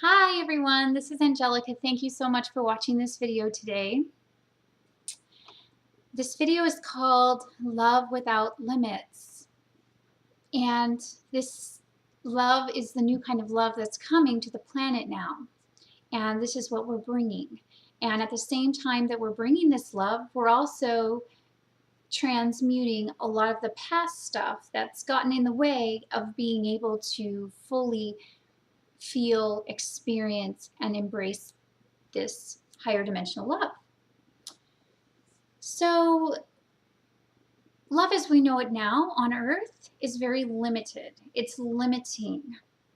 Hi everyone, this is Angelica. Thank you so much for watching this video today. This video is called Love Without Limits. And this love is the new kind of love that's coming to the planet now. And this is what we're bringing. And at the same time that we're bringing this love, we're also transmuting a lot of the past stuff that's gotten in the way of being able to fully feel, experience, and embrace this higher dimensional love. So, love as we know it now on Earth is very limited. It's limiting.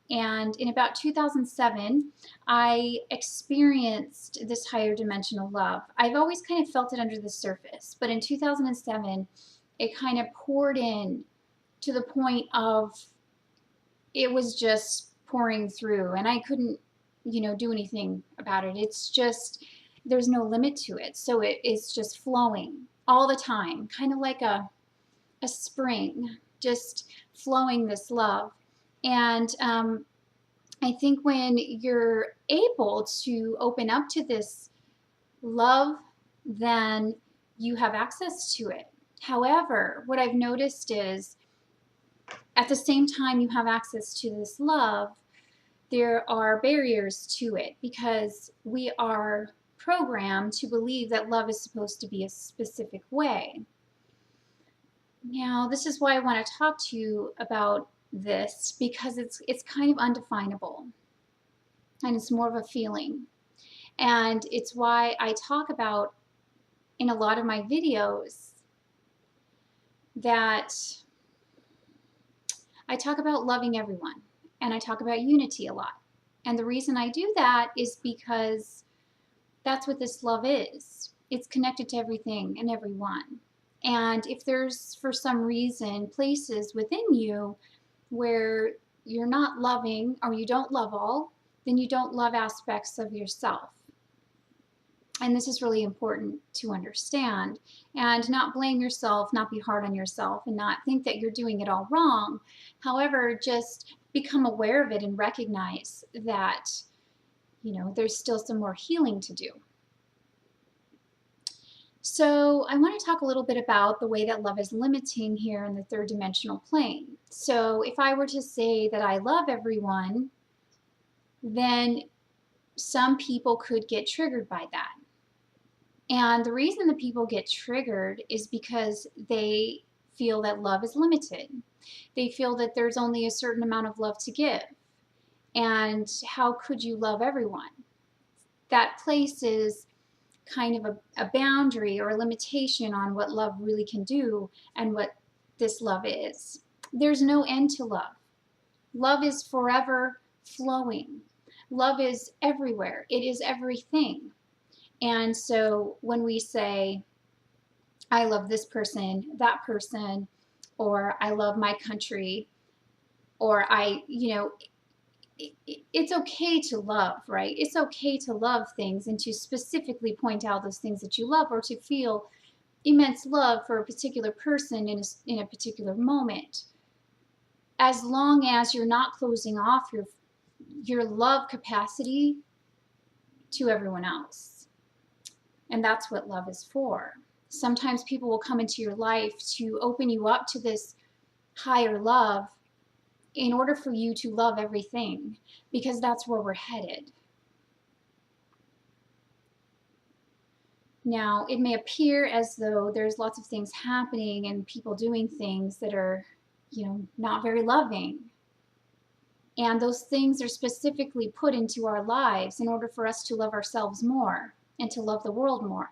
And in about 2007, I experienced this higher dimensional love. I've always kind of felt it under the surface, but in 2007, it kind of poured in to the point of it was just pouring through, and I couldn't, do anything about it. It's just, there's no limit to it. So it's just flowing all the time, kind of like a spring, just flowing this love. And I think when you're able to open up to this love, then you have access to it. However, what I've noticed is at the same time you have access to this love, there are barriers to it because we are programmed to believe that love is supposed to be a specific way. Now, this is why I want to talk to you about this, because it's kind of undefinable and it's more of a feeling. And it's why I talk about in a lot of my videos that I talk about loving everyone and I talk about unity a lot. And the reason I do that is because that's what this love is. It's connected to everything and everyone. And if there's, for some reason, places within you where you're not loving or you don't love all, then you don't love aspects of yourself. And this is really important to understand, and not blame yourself, not be hard on yourself, and not think that you're doing it all wrong. However, just become aware of it and recognize that, there's still some more healing to do. So I want to talk a little bit about the way that love is limiting here in the third dimensional plane. So if I were to say that I love everyone, then some people could get triggered by that. And the reason that people get triggered is because they feel that love is limited. They feel that there's only a certain amount of love to give. And how could you love everyone? That places kind of a boundary or a limitation on what love really can do and what this love is. There's no end to love. Love is forever flowing. Love is everywhere. It is everything. And so when we say, I love this person, that person, or I love my country, or it's okay to love, right? It's okay to love things and to specifically point out those things that you love, or to feel immense love for a particular person in a particular moment, as long as you're not closing off your love capacity to everyone else. And that's what love is for. Sometimes people will come into your life to open you up to this higher love in order for you to love everything, because that's where we're headed. Now, it may appear as though there's lots of things happening and people doing things that are, not very loving. And those things are specifically put into our lives in order for us to love ourselves more and to love the world more.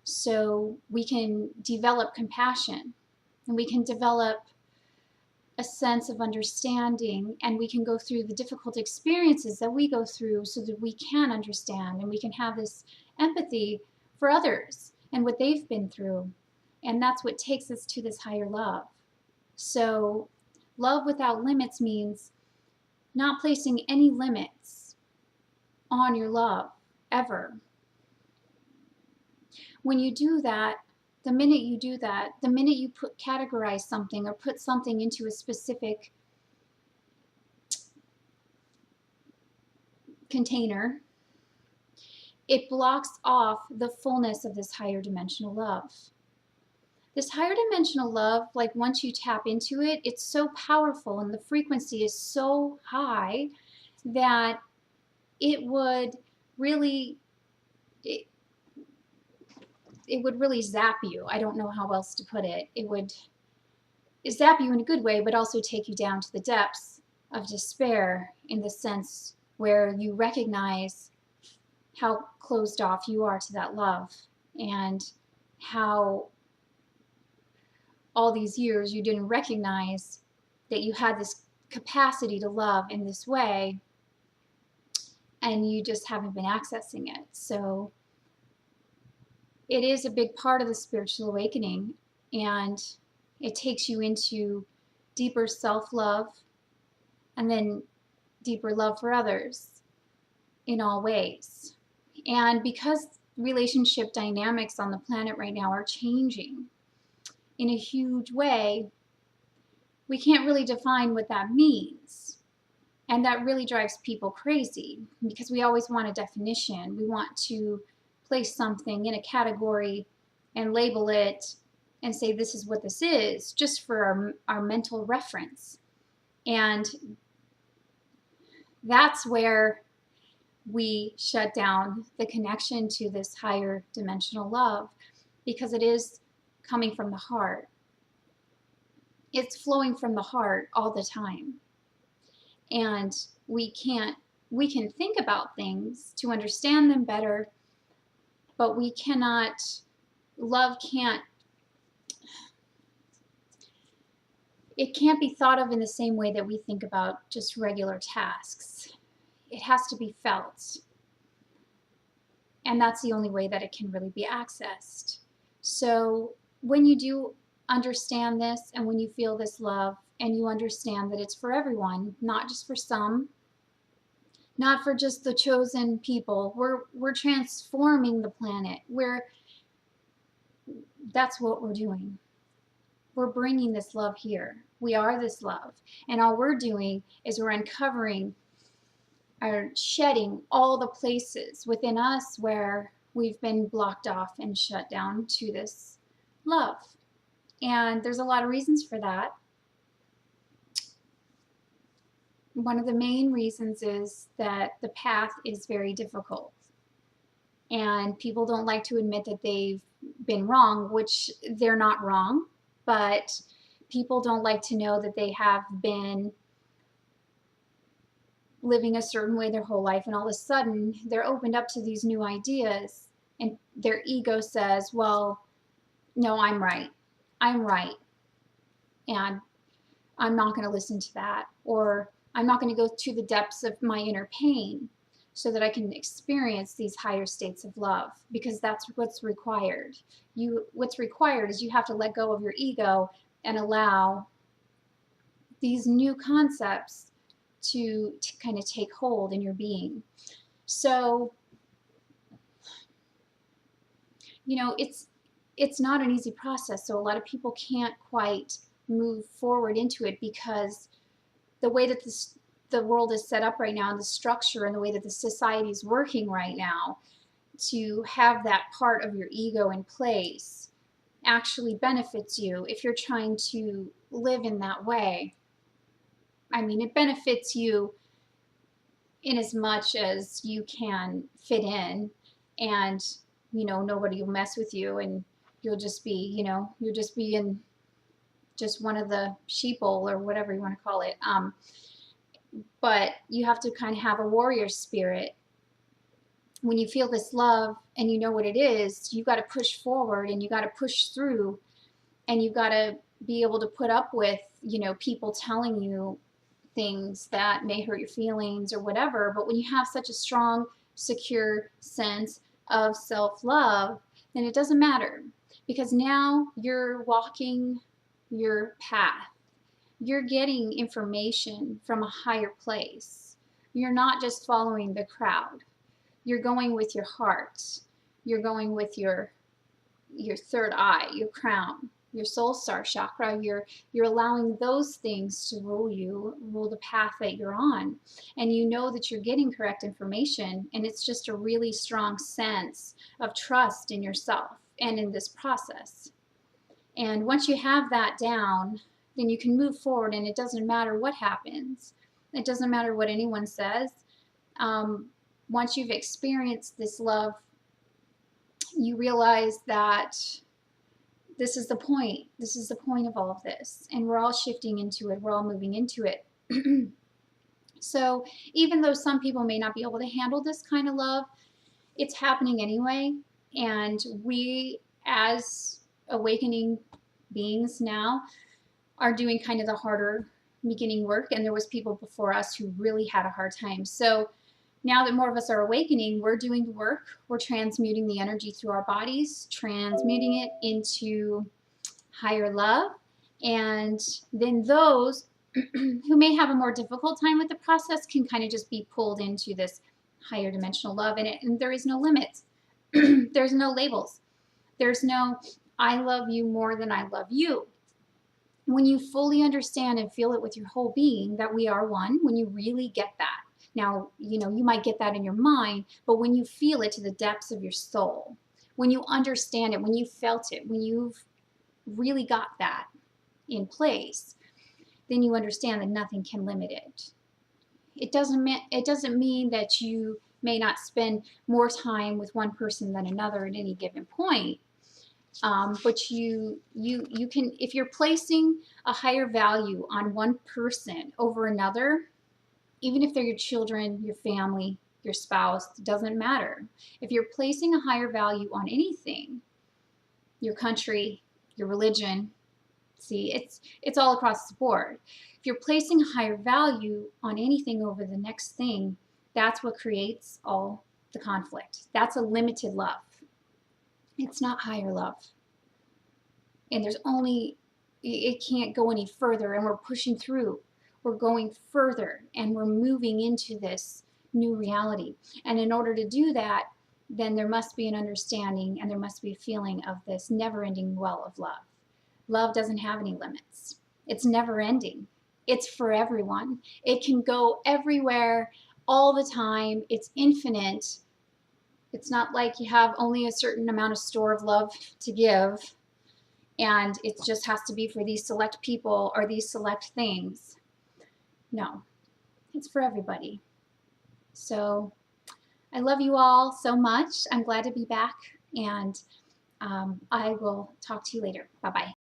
So we can develop compassion, and we can develop a sense of understanding, and we can go through the difficult experiences that we go through so that we can understand, and we can have this empathy for others and what they've been through. And that's what takes us to this higher love. So love without limits means not placing any limits on your love, ever. When you do that, the minute you do that, the minute you categorize something or put something into a specific container, it blocks off the fullness of this higher dimensional love. This higher dimensional love, like once you tap into it, it's so powerful and the frequency is so high that it would really, it would really zap you. I don't know how else to put it. It would zap you in a good way, but also take you down to the depths of despair, in the sense where you recognize how closed off you are to that love, and how all these years you didn't recognize that you had this capacity to love in this way, and you just haven't been accessing it. So it is a big part of the spiritual awakening, and it takes you into deeper self-love and then deeper love for others in all ways. And because relationship dynamics on the planet right now are changing in a huge way, we can't really define what that means. And that really drives people crazy, because we always want a definition. We want to place something in a category and label it and say this is what this is, just for our mental reference. And that's where we shut down the connection to this higher dimensional love, because it is coming from the heart. It's flowing from the heart all the time. And we can think about things to understand them better, but we cannot, love can't, it can't be thought of in the same way that we think about just regular tasks. It has to be felt. And that's the only way that it can really be accessed. So when you do understand this, and when you feel this love, and you understand that it's for everyone, not just for some, not for just the chosen people. We're transforming the planet. That's what we're doing. We're bringing this love here. We are this love. And all we're doing is we're uncovering or shedding all the places within us where we've been blocked off and shut down to this love. And there's a lot of reasons for that. One of the main reasons is that the path is very difficult. And people don't like to admit that they've been wrong, which they're not wrong, but people don't like to know that they have been living a certain way their whole life, and all of a sudden they're opened up to these new ideas, and their ego says, well, no, I'm right, and I'm not going to listen to that, or I'm not going to go to the depths of my inner pain so that I can experience these higher states of love, because that's what's required. What's required is you have to let go of your ego and allow these new concepts to kind of take hold in your being. So, you know, it's not an easy process. So a lot of people can't quite move forward into it, because the way that the world is set up right now, and the structure and the way that the society is working right now, to have that part of your ego in place actually benefits you if you're trying to live in that way. I mean, it benefits you in as much as you can fit in, and, you know, nobody will mess with you, and you'll just be, you know, you'll just be in just one of the sheeple, or whatever you want to call it. But you have to kind of have a warrior spirit. When you feel this love and you know what it is, you got to push forward, and you got to push through, and you got to be able to put up with, you know, people telling you things that may hurt your feelings or whatever. But when you have such a strong, secure sense of self-love, then it doesn't matter, because now you're walking your path. You're getting information from a higher place. You're not just following the crowd. You're going with your heart. You're going with your third eye, your crown. your soul star chakra, you're allowing those things to rule the path that you're on. And you know that you're getting correct information, and it's just a really strong sense of trust in yourself and in this process. And once you have that down, then you can move forward, and it doesn't matter what happens. It doesn't matter what anyone says. Once you've experienced this love, you realize that this is the point. This is the point of all of this. And we're all shifting into it. We're all moving into it. So even though some people may not be able to handle this kind of love, it's happening anyway. And we, as awakening beings now, are doing kind of the harder beginning work. And there was people before us who really had a hard time. So now that more of us are awakening, we're doing the work. We're transmuting the energy through our bodies, transmuting it into higher love. And then those who may have a more difficult time with the process can kind of just be pulled into this higher dimensional love. And there is no limits. There's no labels. There's no, I love you more than I love you. When you fully understand and feel it with your whole being that we are one, when you really get that, now, you know, you might get that in your mind, but when you feel it to the depths of your soul, when you understand it, when you felt it, when you've really got that in place, then you understand that nothing can limit it. It doesn't mean that you may not spend more time with one person than another at any given point. But you can, if you're placing a higher value on one person over another, even if they're your children, your family, your spouse, it doesn't matter. If you're placing a higher value on anything, your country, your religion, see, it's all across the board. If you're placing a higher value on anything over the next thing, that's what creates all the conflict. That's a limited love. It's not higher love. And there's only, it can't go any further, and we're pushing through. We're going further, and we're moving into this new reality. And in order to do that, then there must be an understanding, and there must be a feeling of this never-ending well of love. Love doesn't have any limits. It's never ending. It's for everyone. It can go everywhere all the time. It's infinite. It's not like you have only a certain amount of store of love to give, and it just has to be for these select people or these select things. No, it's for everybody. So I love you all so much. I'm glad to be back, and I will talk to you later. Bye-bye.